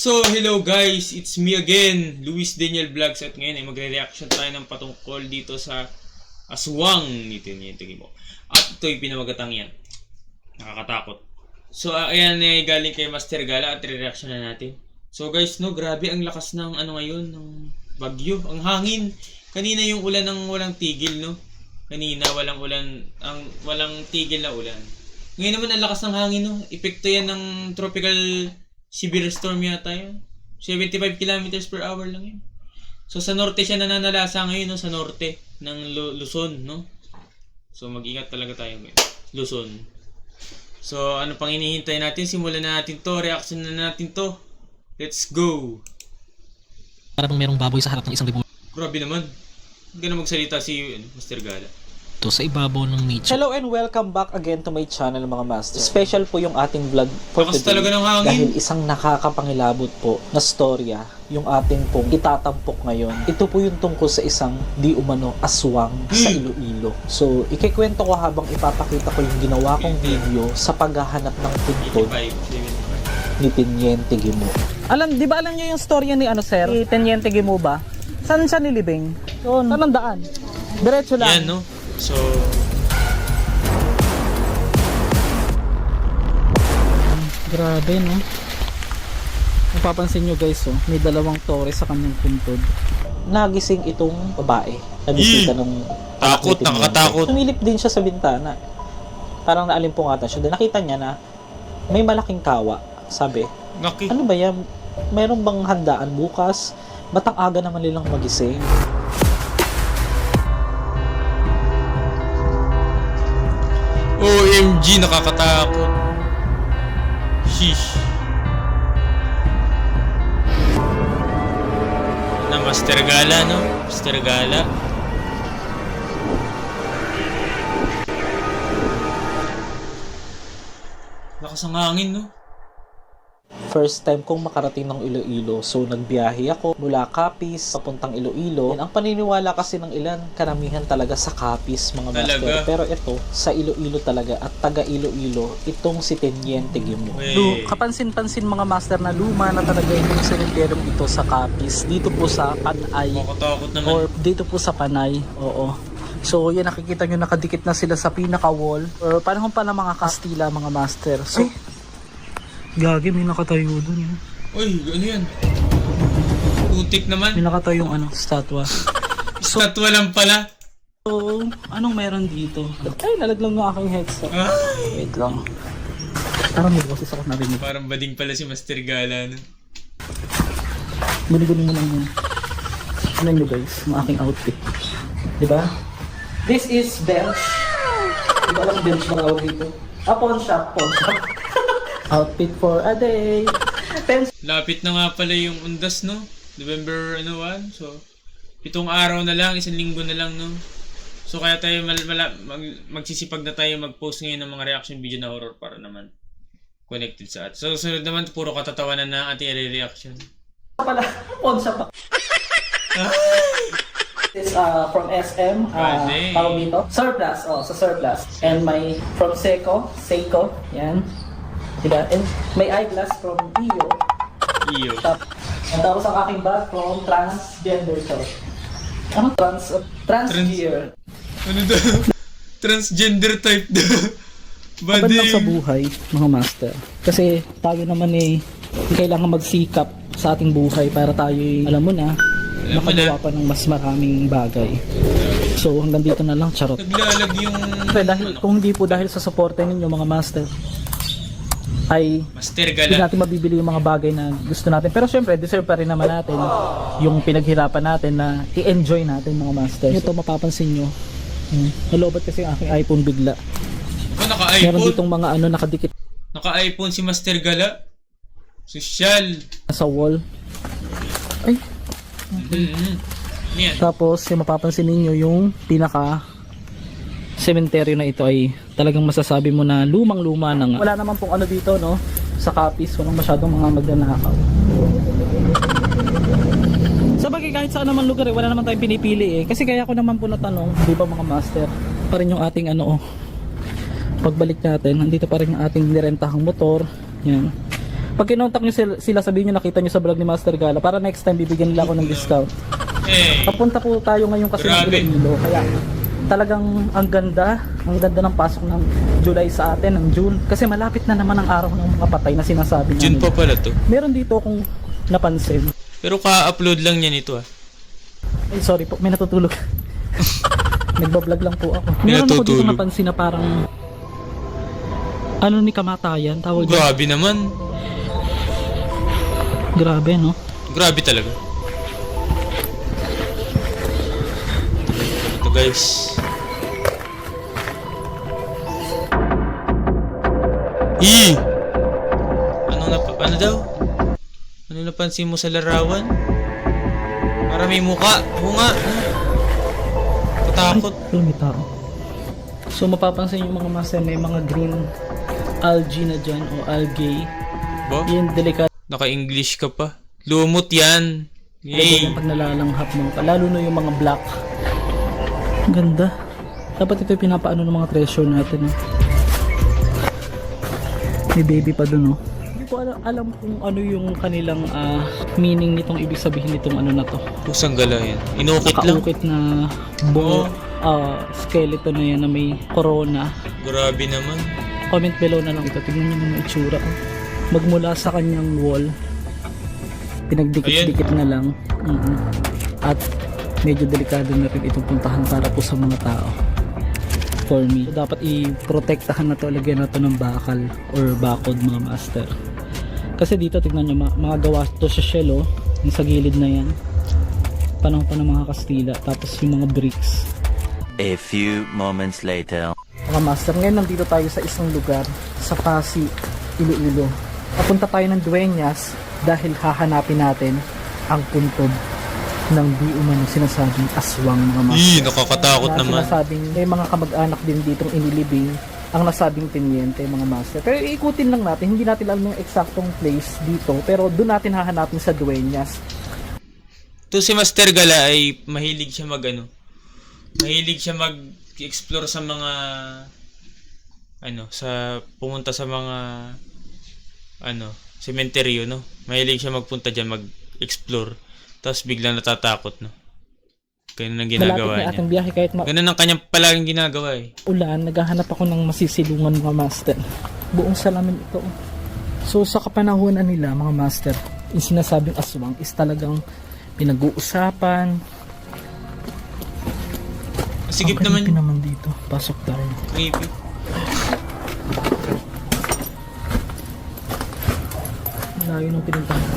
So, hello guys! It's me again, Luis Daniel Vlogs. At ngayon ay magre-reaction tayo ng patungkol dito sa aswang ni Teniente Guimo. At ito'y pinamagatang yan. Nakakatakot. So, ayan ay galing kay Master Gala at re-reaction na natin. So guys, no, grabe ang lakas ng ngayon, ng bagyo. Ang hangin. Kanina yung ulan ng walang tigil, no? Kanina walang ulan, walang tigil na ulan. Ngayon naman ang lakas ng hangin, no? Epekto yan ng tropical severe storm yata yun. 75 kilometers per hour lang yun. So sa norte siya nananalasa ngayon, no? Sa norte ng Luzon, no? So mag-ingat talaga tayo ngayon. Luzon. So ano pang hinihintay natin? Simulan na natin to. Reaction na natin to. Let's go. Para bang merong baboy sa harap ng isang ribo. Grabe naman. Ganun magsalita si Mr. Gala. To sa ibabaw ng nature. Hello and welcome back again to my channel mga master. Special po yung ating vlog for Lakas today talaga ng hangin. dahil isang nakakapangilabot po na storya yung ating pong itatampok ngayon. Ito po yung tungkol sa isang di umano aswang sa Iloilo. So ikikwento ko habang ipapakita ko yung ginawa kong video sa paghahanap ng puntod 75. ni Teniente Guimo. Di ba alam niyo yung storya ni sir? Ni Teniente Guimo ba? Saan siya nilibing? Saan ang daan? Diretso lang. Yan, no? So, Grabe, no? Mapapansin nyo guys, may dalawang tore sa kanyang puntod. Nagising itong babae. Nabisita ng takot, anak ni Teniente. nakakatakot. Sumilip din siya sa bintana. Parang naalimpungatan siya. Then nakita niya na may malaking kawa. Sabi, Naki. ano ba yan? Mayroon bang handaan bukas? Ba't ang aga naman nilang magising? OMG, nakakatakot. Sheesh. Na Master Gala, no? Master Gala. Lakas ang hangin, no? First time kong makarating ng Iloilo. So nagbiyahe ako mula Capiz papuntang Iloilo. And ang paniniwala kasi ng ilan, karamihan talaga sa Capiz mga master. Talaga? Pero ito, sa Iloilo talaga at taga Iloilo, itong si Teniente Guimo. Kapansin-pansin mga master na luma na talaga yung sementeryong ito sa Capiz. Dito po sa Panay. Nakakatakot naman. Or dito po sa Panay. Oo. So yan, nakikita nyo nakadikit na sila sa pinaka-wall. Or panahon pa ng mga Kastila mga master. So, gagi, may nakatayo dun. Uy, ano yan? Putik naman. May nakatayong statwa. Statwa lang pala. So, anong meron dito? Ay, nalaglang ng aking headset. Ah, Wait lang. Parang may boses ako narinig. parang bading pala si Master Gala, no? Guni-guni mo lang yun. Ano nyo guys, ang aking outfit. Diba? This is bench. Diba alam bench mga tawag dito? Pawn shop, pawn shop. Outfit for a day. Lapit na nga pala yung undas, no? November 1. So, 7 araw na lang, 1 linggo na lang, no? So, kaya tayo magsisipag na tayo mag-post ngayon ng mga reaction video na horror para naman connected sa atin. So, sunod naman, puro katatawanan na ating reaction. Pala, pawn shop. It's from SM, Pwede. tawag dito. Surplus, sa surplus. And my from Seiko, yan. Diba? And may eyeglass from Dio. Iyo. Tapos ang aking bag from Transgender Shop. Ano? Transgear. Ano daw? Transgender type daw. Abad lang sa Bading. buhay, mga master. Kasi tayo naman kailangan magsikap sa ating buhay para tayo alam mo na, makagawa pa ng mas maraming bagay. So hanggang dito na lang, charot. Naglalag yung... Pero kung hindi po dahil sa suporte ninyo mga master, ay Master hindi Gala. natin mabibili yung mga bagay na gusto natin. Pero syempre, deserve pa rin naman natin yung pinaghirapan natin na i-enjoy natin mga master. Ito mapapansin nyo, nalobat kasi ang aking iPhone bigla. Oh, Meron naka-iPhone. ditong mga nakadikit Naka-iPhone si Master Gala. Social. sa wall. Ay, Yan. tapos yung mapapansin ninyo yung pinaka sementeryo na ito ay talagang masasabi mo na lumang-luma na nga. Wala naman pong dito, no? Sa Capiz, walang masyadong mga magnanakaw. Sa bagay, kahit saan naman lugar wala naman tayong pinipili kasi kaya ko naman po natanong, di ba mga master, pa rin yung ating pagbalik natin, nandito pa rin yung ating nirentahang motor. Yan. Pag kinontak nyo sila, sabihin nyo nakita nyo sa vlog ni Master Gala para next time bibigyan nila ako ng discount. Hey! Papunta po tayo ngayon kasi ng Grabe. Iloilo. Kaya talagang ang ganda ng pasok ng July sa atin, ng June. Kasi malapit na naman ang araw ng mga patay na sinasabi June namin. pa pala to. Meron dito akong napansin. Pero ka-upload lang yan ito ah. Ay, sorry po, may natutulog. Nagbablog lang po ako. Meron ako dito natutulog. napansin na parang ano ni kamatayan, tawag dyan. Grabe naman. Grabe, no? Grabe talaga. Ito guys. Ano daw? Ano napansin mo sa larawan? Para may muka. Oo nga. Katakot. Ay, may tao. So mapapansin yung mga master, may mga green algae na dyan o algae. Ba? Yung delikado Naka-English ka pa. Lumot yan. Yay. yung pag nalalanghap mo. Lalo na yung mga black. Ang ganda. Dapat ito yung pinapaano ng mga treasure natin. Eh. May baby pa dun, oh. Hindi ko alam kung ano yung kanilang meaning nitong ibig sabihin nitong ano na to. Pusang gala yan. Inukit lang. Nakaukit na buo skeleton na yan na may corona. Grabe naman. Comment below na lang ito. Tignan nyo yung itsura. Oh. Magmula sa kanyang wall, pinagdikit-dikit na lang. At medyo delikado na rin itong puntahan para po sa mga tao. For me, so, dapat i-protektahan na to, lagyan na to ng bakal or bakod mga master. Kasi dito tignan nyo, mga gawa to sa shell, oh, yung sa gilid na yan. Panahon pa ng mga Kastila. Tapos yung mga bricks. A few moments later. Mga master, ngayon nandito tayo sa isang lugar sa Pasig, Iloilo. Papunta tayo ng Dueñas dahil hahanapin natin ang puntod ng di umano sinasabing aswang mga master. Nakakatakot Na naman. sinasabing may mga kamag-anak din ditong inilibing ang nasabing tenyente mga master. Pero iikutin lang natin, hindi natin alam yung eksaktong place dito, pero doon natin hahanapin sa Dueñas. To si Master Gala ay mahilig siya mahilig siya mag-explore sa mga pumunta sa mga sementeryo, no? Mahilig siya magpunta diyan mag-explore. Tapos biglang natatakot, no? Ganun ang ginagawa Malapit na niya. ating biyahe kahit Ganun ang kanyang palaging ginagawa eh. ulan, naghahanap ako ng masisilungan mga master. Buong salamin ito. So sa kapanahunan nila mga master, yung sinasabing aswang is talagang pinag-uusapan. Masigip Ang naman creepy naman dito. Pasok tayo. creepy. Layo ng pinuntahan.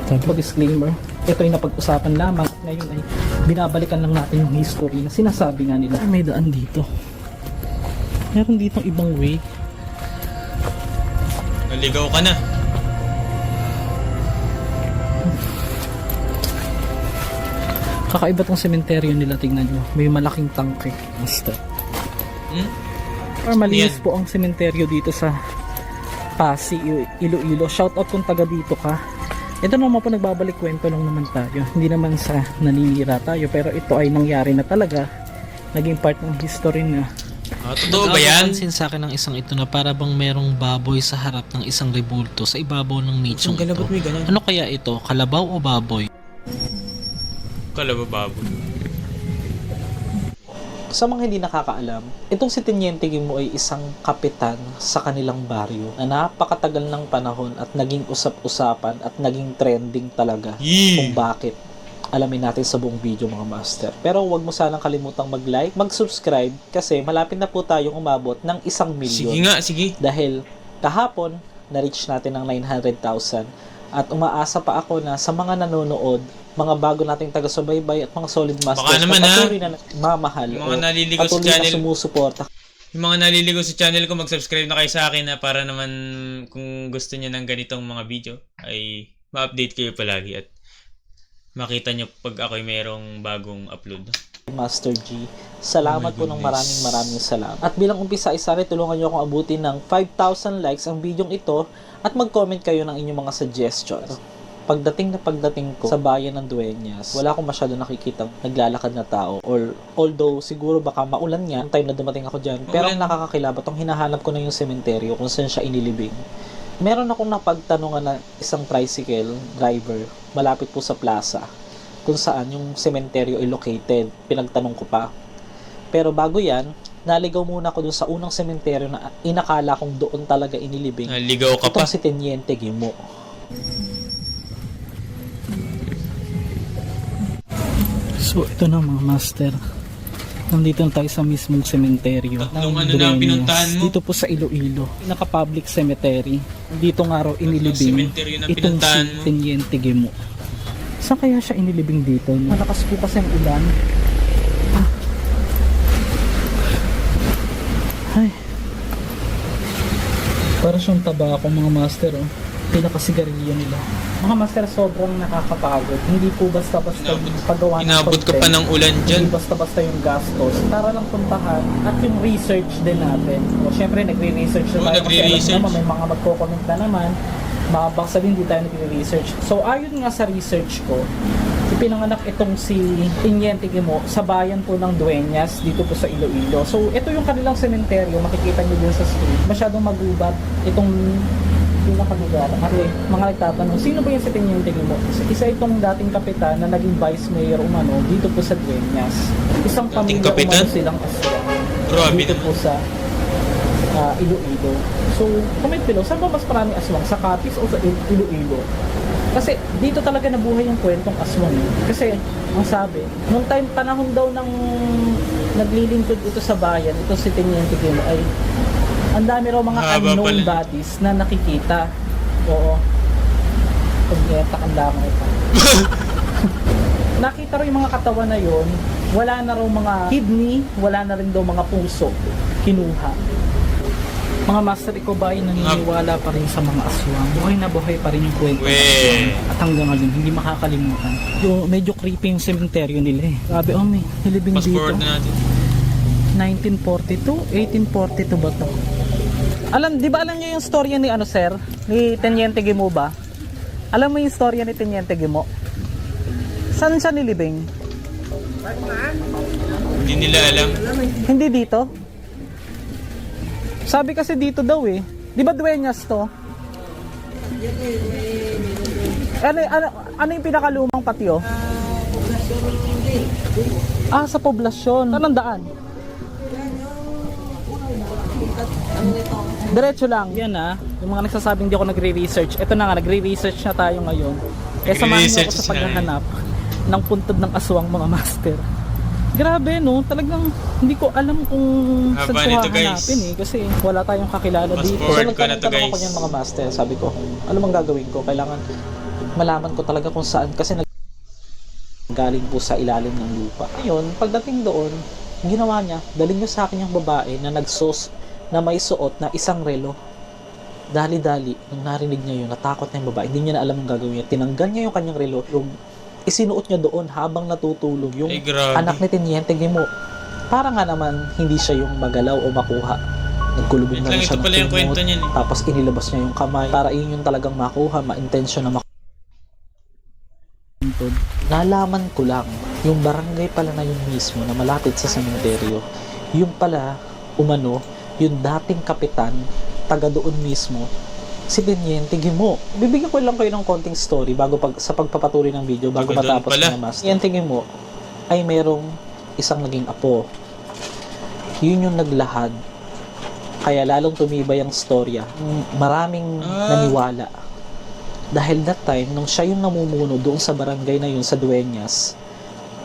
Sabi disclaimer, ito ay napag-usapan lamang. Ngayon ay binabalikan lang natin yung history na sinasabi nga nila. Ay, may daan dito. Meron ditong ibang way. Naligaw ka na. Kakaiba tong sementeryo nila, tingnan nyo. May malaking tangke. Master. Or malinis Yan. po ang sementeryo dito sa Pasig, Iloilo. Shoutout kung taga dito ka. Ito naman po, nagbabalik kwento lang naman tayo. Hindi naman sa naninira tayo, pero ito ay nangyari na talaga. Naging part ng history na. Totoo ba yan? Nagpapansin sa akin ng isang ito na para bang merong baboy sa harap ng isang rebulto sa ibabaw ng nichong Ang gala, ito. ba't may ganun? Ano kaya ito? Kalabaw o baboy? Kalabababo. Sa mga hindi nakakaalam, itong si Teniente Gimo ay isang kapitan sa kanilang baryo na napakatagal ng panahon at naging usap-usapan at naging trending talaga kung bakit. Alamin natin sa buong video mga master. Pero huwag mo sanang kalimutang mag-like, mag-subscribe kasi malapit na po tayong umabot ng 1 milyon. Sige nga, sige. Dahil kahapon, na-reach natin ng 900,000 at umaasa pa ako na sa mga nanonood, mga bago nating taga-subaybay at mga solid masters Baka naman, na patuloy na mamahal Yung o mga naliligaw sa patuloy na channel. sumusuporta Yung mga naliligaw sa channel ko, mag-subscribe na kayo sa akin na para naman kung gusto niyo ng ganitong mga video ay ma-update kayo palagi at makita nyo pag ako'y merong bagong upload. Master G. Salamat Oh my po ng goodness. maraming salamat. At bilang umpisa, sana tulungan nyo akong abutin ng 5,000 likes ang video ito at mag-comment kayo ng inyong mga suggestions pagdating ko sa bayan ng Dueñas, wala akong masyado nakikitang naglalakad na tao. Or, although, siguro baka maulan nga, yung time na dumating ako dyan. Pero ang nakakakilabot, ang hinahanap ko na yung sementeryo kung saan siya inilibing. Meron akong napagtanungan na isang tricycle driver malapit po sa plaza kung saan yung sementeryo ay located. Pinagtanong ko pa. Pero bago yan, naligaw muna ako dun sa unang sementeryo na inakala kong doon talaga inilibing. Naligaw ka pa. Itong si Teniente Guimo. So ito na mga master. Nandito na tayo sa mismong sementeryo Tatlong ano na ang pinuntahan mo? Dito po sa Iloilo. Naka-public cemetery. Dito nga raw inilibing sementeryo na itong si pinuntahan mo? Teniente Guimo. Saan kaya siya inilibing dito? Malakas po kasi ang ulan. Ay. Para siyang tabako mga master, oh. Pinakasigarilyo nila. Mga master, sobrang nakakapagod. Hindi po basta-basta yung paggawa ng Inabot ka pa content. ng ulan dyan. Hindi basta-basta yung gastos. Para lang puntahan at yung research din natin. O, syempre, nagre-research na Oo, tayo. Kasi alam nagre-research. naman, may mga magko-comment na naman. Baka sabihin, hindi tayo nagre-research. So, ayon nga sa research ko, ipinanganak itong si Teniente Guimo sa bayan po ng Dueñas, dito po sa Iloilo. So, ito yung kanilang sementeryo. Makikita nyo din sa street. Masyadong magubat itong pinakalugar. Kasi mga nagtatanong, sino ba yung si Teniente Guimo? Isa itong dating kapitan na naging vice mayor umano dito po sa Dueñas. Isang Dating pamilya kapitan? umano silang aswang. Grabe Dito naman. po sa Iloilo. So, comment below, saan ba mas maraming aswang? Sa Capiz o sa Iloilo? Kasi dito talaga nabuhay yung kwentong aswang. Kasi, ang sabi, nung panahon daw ng naglilingkod ito sa bayan, ito si Teniente Guimo, ay ang dami raw mga Mahaba unknown pala. bodies na nakikita. Oo. Pagnyeta ang lamang ito. Nakita raw yung mga katawan na yon, wala na raw mga kidney, wala na rin daw mga puso kinuha. Mga master, ikaw ba ay naniniwala pa rin sa mga aswang? Buhay na buhay pa rin yung kwento. We. At hanggang ngayon, hindi makakalimutan. Medyo creepy yung sementeryo nila eh. Grabe, may nilibing Fast dito. forward na natin. 1942? 1842 ba to? Di ba alam niyo yung storya ni sir? Ni Teniente Guimo ba? Alam mo yung storya ni Teniente Guimo? Saan siya nilibing? Hindi nila alam. Hindi dito? Sabi kasi dito daw eh. Di ba Dueñas to? Ano yung pinakalumang patio? Sa poblasyon. Anong daan? Diretso lang. Yan yung mga nagsasabing di ako nagre-research. Ito na nga, nagre-research na tayo ngayon. Kaya samahan niyo ako Nagre-research sa na paghahanap ng puntod ng aswang, mga master. Grabe no, talagang hindi ko alam kung saan Haba ko nito, guys. hahanapin kasi wala tayong kakilala Fast dito. forward. So, ko na to, nagtanong ako guys. niyan mga master. Sabi ko, ano bang gagawin ko? Kailangan malaman ko talaga kung saan. Kasi galing po sa ilalim ng lupa. Ngayon, pagdating doon, ginawa niya, daling niyo sa akin yung babae na na may suot na isang relo. Dali-dali, nung narinig niya yun, natakot na yung babae. Hindi niya na alam ang gagawin niya. Tinanggal niya yung kanyang relo. Yung isinuot niya doon habang natutulog yung Ay, grabe. anak ni Teniente Guimo. Para nga naman hindi siya yung magalaw o makuha. Nagkulubog Wait na lang, rin siya ito ng pala yung kwento kumot, niyan eh. tapos inilabas niya yung kamay para yun yung talagang makuha, ma-intention na makuha. Nalaman ko lang, yung barangay pala na yun mismo na malapit sa sementeryo, yung pala, umano, yung dating kapitan, taga doon mismo, si Teniente Guimo. Bibigyan ko lang kayo ng konting story sa pagpapatuloy ng video bago Taga doon matapos pala. na mas. Teniente Guimo ay merong isang naging apo. Yun yung naglahad. Kaya lalong tumibay ang storya. Maraming naniwala. Dahil that time, nung siya yung namumuno doon sa barangay na yun sa Dueñas,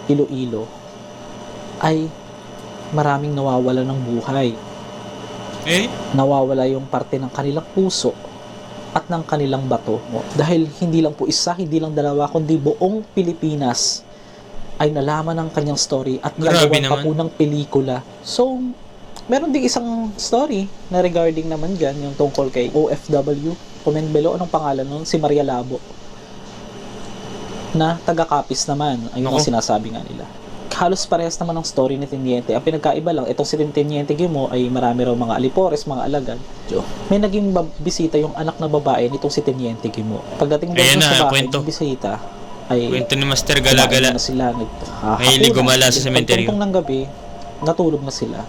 Iloilo, ay maraming nawawala ng buhay. Nawawala yung parte ng kanilang puso at ng kanilang bato. Dahil hindi lang po isa, hindi lang dalawa, kundi buong Pilipinas ay nalaman ng kanyang story at Grabe nagawa pa naman. po ng pelikula. So, meron din isang story na regarding naman dyan, yung tungkol kay OFW. Comment below, anong pangalan nun? Si Maria Labo. Na taga-Capiz naman, ayun ang Ako. sinasabi nga nila. halos parehas naman ang story ni Teniente. Ang pinagkaiba lang, itong si Teniente Guimo ay marami raw mga alipores, mga alagad. May naging bisita yung anak na babae nitong si Teniente Guimo. Pagdating doon Ayan na, sa bahay, kwento. yung bisita ay Kwento ni Master Gala-Gala. na sila, Mahilig gumala sa sementeryo. Pagtungtong ng gabi, natulog na sila.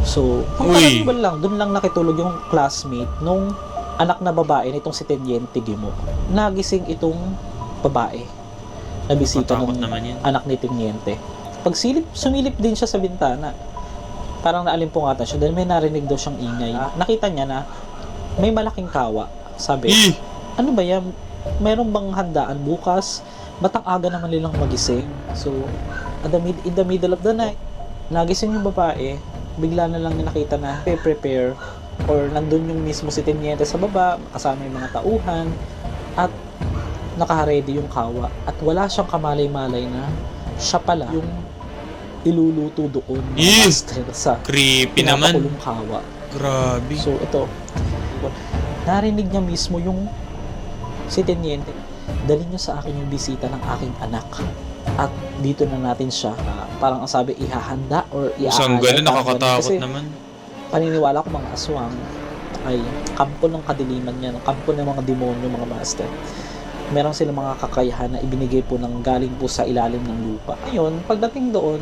So, ang Uy. karaniwan lang, doon lang nakitulog yung classmate nung anak na babae nitong si Teniente Guimo. Nagising itong babae na bisita Matakot ng naman yan. anak ni Teniente. Pag sumilip din siya sa bintana. Parang naalimpungatan siya dahil may narinig daw siyang ingay. Nakita niya na may malaking kawa. Sabi, Eh! ano ba yan? Meron bang handaan bukas? Ba't ang aga naman nilang magising? So, in the middle of the night, nagising yung babae, bigla na lang nakita na prepare or nandun yung mismo si Teniente sa baba, kasama yung mga tauhan, at naka-ready yung kawa. At wala siyang kamalay-malay na siya pala yung iluluto doon Eh! master sa Creepy naman. pinapakulong kawa. Grabe. So ito, narinig niya mismo yung si Teniente, dali niyo sa akin yung bisita ng aking anak. At dito na natin siya, parang ang sabi, ihahanda or Isang iaalay. gano'n, nakakatakot Kasi naman. paniniwala ko mga aswang ay kampo ng kadiliman yan, kampo ng mga demonyo, mga master. Meron silang mga kakayahan na ibinigay po ng galing po sa ilalim ng lupa. Ngayon, pagdating doon,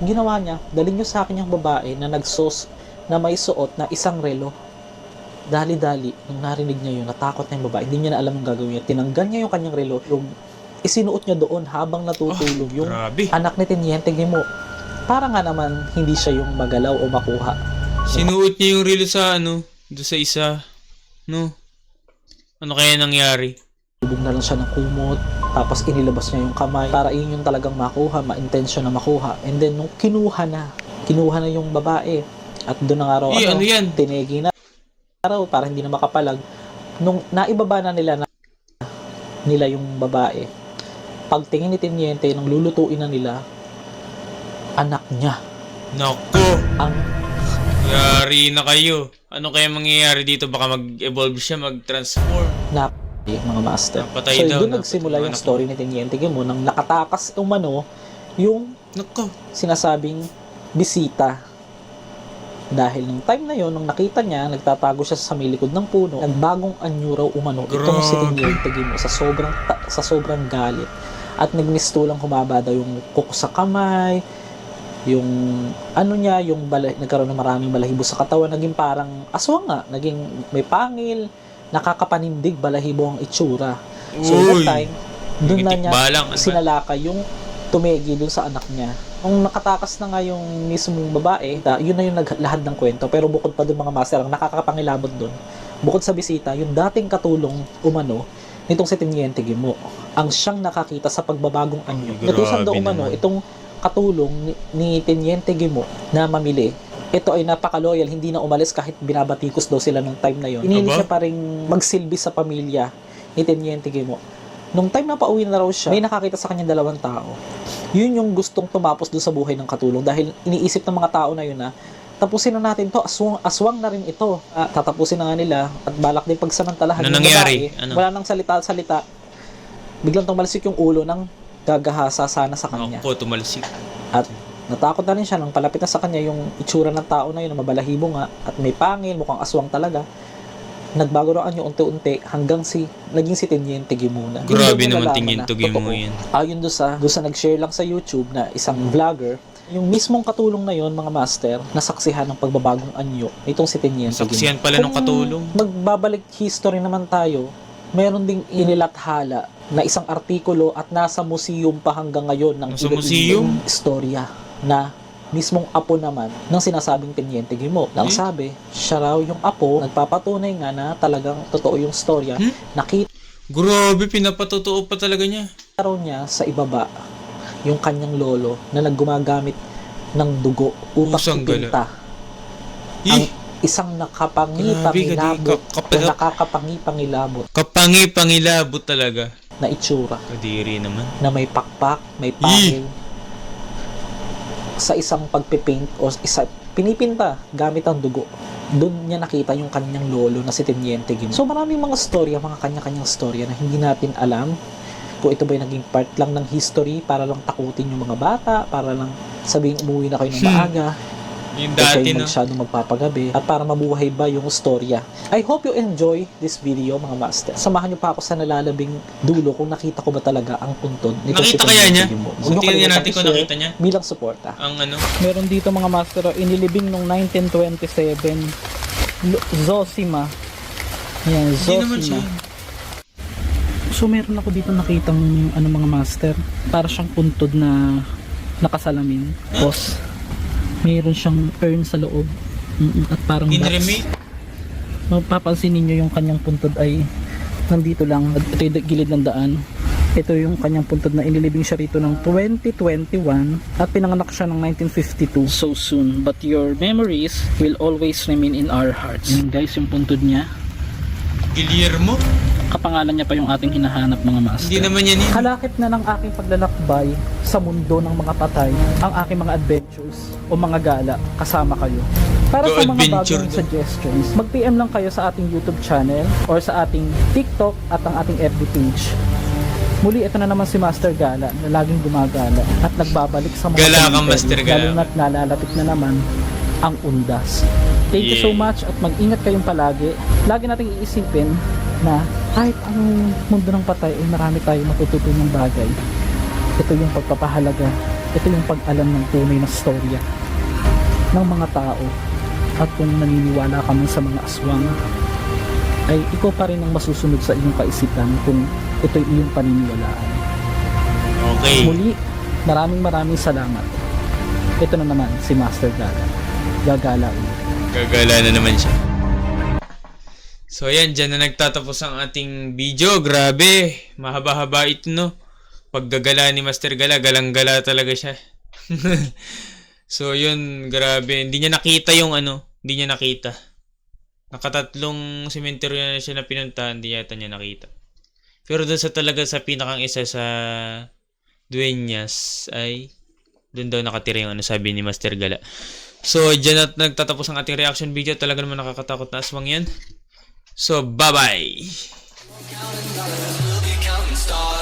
ginawa niya, dali niyo sa akin yung babae na na may suot na isang relo. Dali-dali, nung narinig niya yun, natakot na yung babae, hindi niya na alam ang gagawin niya. Tinanggal niya yung kanyang relo, yung isinuot niya doon habang natutulog yung Grabe. anak ni Teniente Guimo. Para nga naman hindi siya yung magalaw o makuha. Sinuot niya yung relo sa doon sa isa. No? Ano kaya nangyari? Lubog na lang siya ng kumot, tapos inilabas niya yung kamay para yun yung talagang makuha, ma-intention na makuha. And then nung kinuha na yung babae, at doon na nga raw, ano yan? tinegi na raw para hindi na makapalag. Nung naibaba na nila yung babae, pagtingin ni Teniente, nung lulutuin na nila, anak niya. Nako! Ang Yari na kayo. Ano kaya mangyayari dito? Baka mag-evolve siya, mag-transform. mga master. Napatay So daw, doon nagsimula napatay yung anak story ni Teniente Guimo nang nakatakas umano yung Nako! sinasabing bisita. Dahil nung time na yon, nung nakita niya, nagtatago siya sa may likod ng puno, nagbagong anyo raw umano itong si Teniente Guimo sa sobrang galit. At nagmistulang humaba daw yung kuko sa kamay, yung yung nagkaroon ng maraming balahibo sa katawan, naging parang aswang nga, naging may pangil, nakakapanindig, balahibo ang itsura. So Uy! that time, doon na niya Balang, ano ba? sinalaka yung tumegi doon sa anak niya. Nung nakatakas na nga yung mismong babae, yun na yung naglahad ng kwento. Pero bukod pa doon mga master, ang nakakapangilabot doon, bukod sa bisita, yung dating katulong umano nitong si Teniente Guimo, ang siyang nakakita sa pagbabagong anyo. Ay, Natusan daw grabe umano, naman. itong katulong ni Teniente Guimo na mamili, ito ay napaka-loyal, hindi na umalis kahit binabatikos daw sila nung time na yon. Inili Aba? siya pa rin magsilbi sa pamilya ni Teniente Guimo. Nung time na pauwi na raw siya, may nakakita sa kanya 2 tao. Yun yung gustong tumapos doon sa buhay ng katulong dahil iniisip ng mga tao na yun na tapusin na natin to, aswang na rin ito. Tatapusin na nga nila at balak din pagsamantalahan Ano yung nangyari? babae. Ano? Wala nang salita. Biglang tumalsik yung ulo ng gagahasa sana sa kanya. Ako, tumalsik. At natakot na rin siya nang palapit na sa kanya yung itsura ng tao na yun na mabalahibo nga at may pangil, mukhang aswang talaga. Nagbago raw anyo unti-unti hanggang naging si Teniente Guimo na. Yun Grabe daw yung naman nalaman tingin na to Guimo totoo. yan. Ayon doon sa nag-share lang sa YouTube na isang vlogger, yung mismong katulong na yon mga master, nasaksihan ng pagbabagong anyo nitong si Teniente Guimo. Saksiyan pala ng katulong. Magbabalik history naman tayo, meron ding inilathala na isang artikulo at nasa museum pa hanggang ngayon ng Nasa museum? istorya na mismong apo naman ng sinasabing Teniente Guimo. Nang sabi, siya raw yung apo, nagpapatunay nga na talagang totoo yung storya. Nakita Grabe, pinapatotoo pa talaga niya. raw niya sa ibaba yung kanyang lolo na naggumagamit ng dugo upang Pusang ipinta ang Ih, isang nakapangipangilabot Grabe, o nakakapangipangilabot kapangipangilabot talaga. na itsura Kadiri naman. na may pakpak, may pangil sa isang pagpipaint o pinipinta gamit ang dugo. Doon niya nakita yung kanyang lolo na si Teniente Guimo. So maraming mga storya, mga kanya-kanyang storya na hindi natin alam Kung ito ba'y naging part lang ng history para lang takutin yung mga bata, para lang sabihin umuwi na kayo ng maaga, Yung huwag dati, kayong no? masyadong magpapagabi, at para mabuhay ba yung storya. I hope you enjoy this video, mga master. Samahan niyo pa ako sa nalalabing dulo kung nakita ko ba talaga ang puntod nito. Nakita kaya niya? Huwag So, niyo tingnan kalimutan natin kung i-share nakita niya. bilang suporta. Ang ano? Meron dito mga master, inilibing nung 1927. Zosima. Ayan, Hindi naman siya. Zosima. So meron ako dito nakitang ano mga master, para siyang puntod na nakasalamin. Tapos meron siyang urn sa loob. At parang In box. remake? Mapapansin ninyo yung kanyang puntod ay nandito lang. Ito yung gilid ng daan. Ito yung kanyang puntod na inilibing siya rito ng 2021 at pinanganak siya ng 1952. So soon, but your memories will always remain in our hearts. Yan guys, yung puntod niya. Guillermo? Kapangalan niya pa yung ating hinahanap mga master. Hindi naman yan yun. Kalakip na ng aking paglalakbay sa mundo ng mga patay ang aking mga adventures o mga gala kasama kayo. Para Go sa mga adventure bagong daw. suggestions, mag-PM lang kayo sa ating YouTube channel or sa ating TikTok at ang ating FB page. Muli, ito na naman si Master Gala na laging gumagala at nagbabalik sa mga Gala ka, cemetery, Master Gala. lalo na't nalalapit na naman ang undas. Thank you so Yeah. much at mag-ingat kayong palagi. Lagi nating iisipin na kahit ang mundo ng patay ay marami tayong matututunang bagay. Ito yung pagpapahalaga, ito yung pag-alam ng tunay na storya ng mga tao. At kung naniniwala ka man sa mga aswang, ay ikaw pa rin ang masusunod sa iyong kaisipan kung ito'y iyong paniniwalaan. Okay. Muli, maraming salamat. Ito na naman si Master Gala. Gagala ulit. Gagala na naman siya. So ayan, dyan na nagtatapos ang ating video. Grabe, mahaba-haba ito, no? Paggagala ni Master Gala, galang-gala talaga siya. So yun, grabe. Hindi niya nakita yung ano, hindi niya nakita. Nakatatlong sementeryo na siya na pinuntahan, hindi yata niya nakita. Pero doon sa talaga sa pinakang isa sa Dueñas ay doon daw nakatira yung ano sabi ni Master Gala. So dyan na nagtatapos ang ating reaction video. Talaga naman nakakatakot na aswang yan. So bye-bye! We'll be counting stars.